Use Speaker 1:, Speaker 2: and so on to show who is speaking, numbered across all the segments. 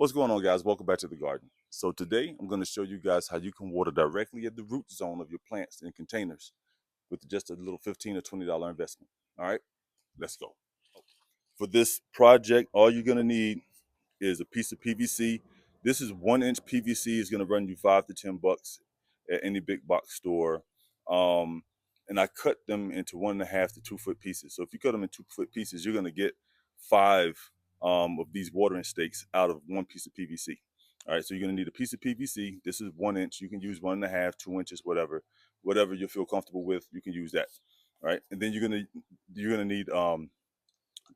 Speaker 1: What's going on, guys? Welcome back to the garden. So today I'm going to show you guys how you can water directly at the root zone of your plants in containers with just a little $15 or $20 investment. All right, let's go. For this project, all you're going to need is a piece of PVC. This is 1-inch PVC. Is going to run you $5 to $10 at any big box store. And I cut them into 1.5 to 2 foot pieces. So if you cut them in 2 foot pieces, you're going to get 5 of these watering stakes out of one piece of PVC. All right, so you're going to need a piece of PVC. This is 1 inch. You can use 1.5, 2 inches, whatever you feel comfortable with. You can use that. All right, and then you're gonna need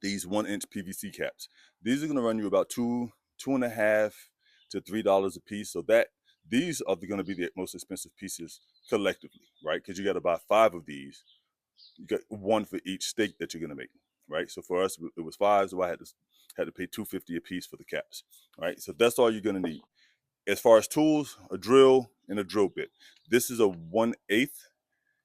Speaker 1: these 1-inch PVC caps. These are going to run you about $2.5 to $3 a piece. So these are going to be the most expensive pieces collectively, right? Because you got to buy 5 of these. You got 1 for each stake that you're going to make, right? So for us, it was 5, so I had to pay $2.50 a piece for the caps, right? So that's all you're going to need. As far as tools, a drill and a drill bit. This is a 1/8.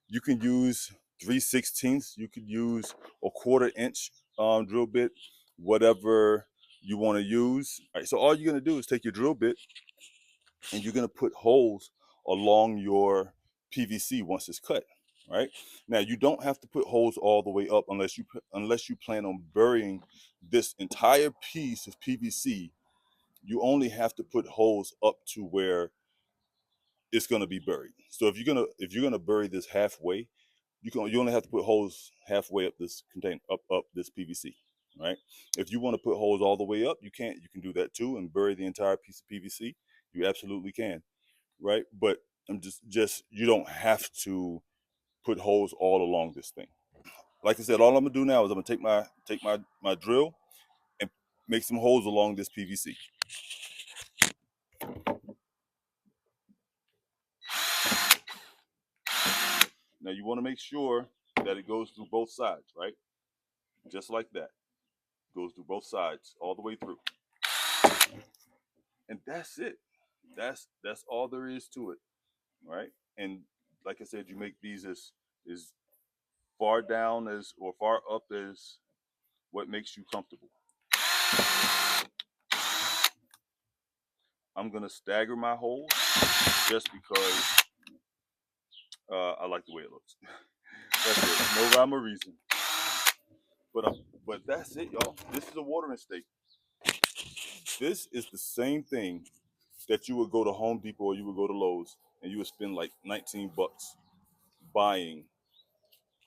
Speaker 1: You can use 3/16. You could use a 1/4 inch drill bit, whatever you want to use. All right, so all you're going to do is take your drill bit and you're going to put holes along your PVC once it's cut. Right now, you don't have to put holes all the way up unless you plan on burying this entire piece of PVC. You only have to put holes up to where it's going to be buried. So if you're gonna bury this halfway, you only have to put holes halfway up this container, up this PVC, right? If you want to put holes all the way up, you can do that too and bury the entire piece of PVC. You absolutely can, right? But I'm just you don't have to put holes all along this thing. Like I said, all I'm gonna do now is I'm gonna take my drill and make some holes along this PVC. Now you want to make sure that it goes through both sides, right? Just like that. Goes through both sides all the way through. And that's it. That's all there is to it, right? And like I said, you make these as far down as or far up as what makes you comfortable. I'm gonna stagger my holes just because I like the way it looks. That's it. No rhyme or reason. But that's it, y'all. This is a watering stake. This is the same thing that you would go to Home Depot or you would go to Lowe's and you would spend like $19 buying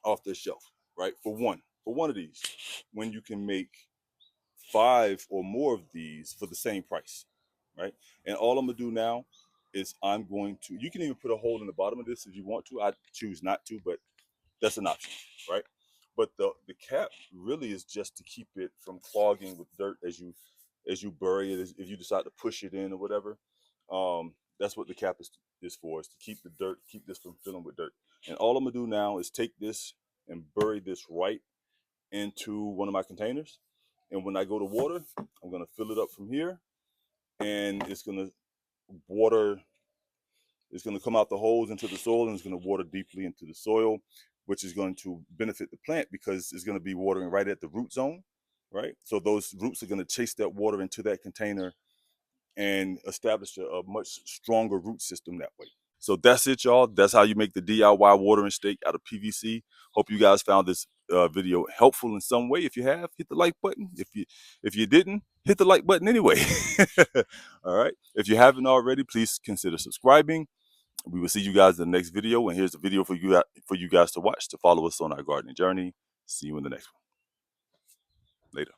Speaker 1: off the shelf, right? For one of these, when you can make 5 or more of these for the same price, right? And all I'm gonna do now is you can even put a hole in the bottom of this if you want to. I choose not to, but that's an option, right? But the cap really is just to keep it from clogging with dirt as you bury it. If you decide to push it in or whatever, that's what the cap is for, is to keep the dirt, keep this from filling with dirt. And all I'm gonna do now is take this and bury this right into one of my containers. And when I go to water, I'm gonna fill it up from here, and it's gonna water. It's gonna come out the holes into the soil, and it's gonna water deeply into the soil, which is going to benefit the plant because it's gonna be watering right at the root zone, right? So those roots are gonna chase that water into that container and establish a much stronger root system that way. So that's it, y'all. That's how you make the DIY watering stake out of PVC. Hope you guys found this video helpful in some way. If you have, hit the like button. If you didn't, hit the like button anyway. All right. If you haven't already, please consider subscribing. We will see you guys in the next video. And here's the video for you guys to watch to follow us on our gardening journey. See you in the next one. Later.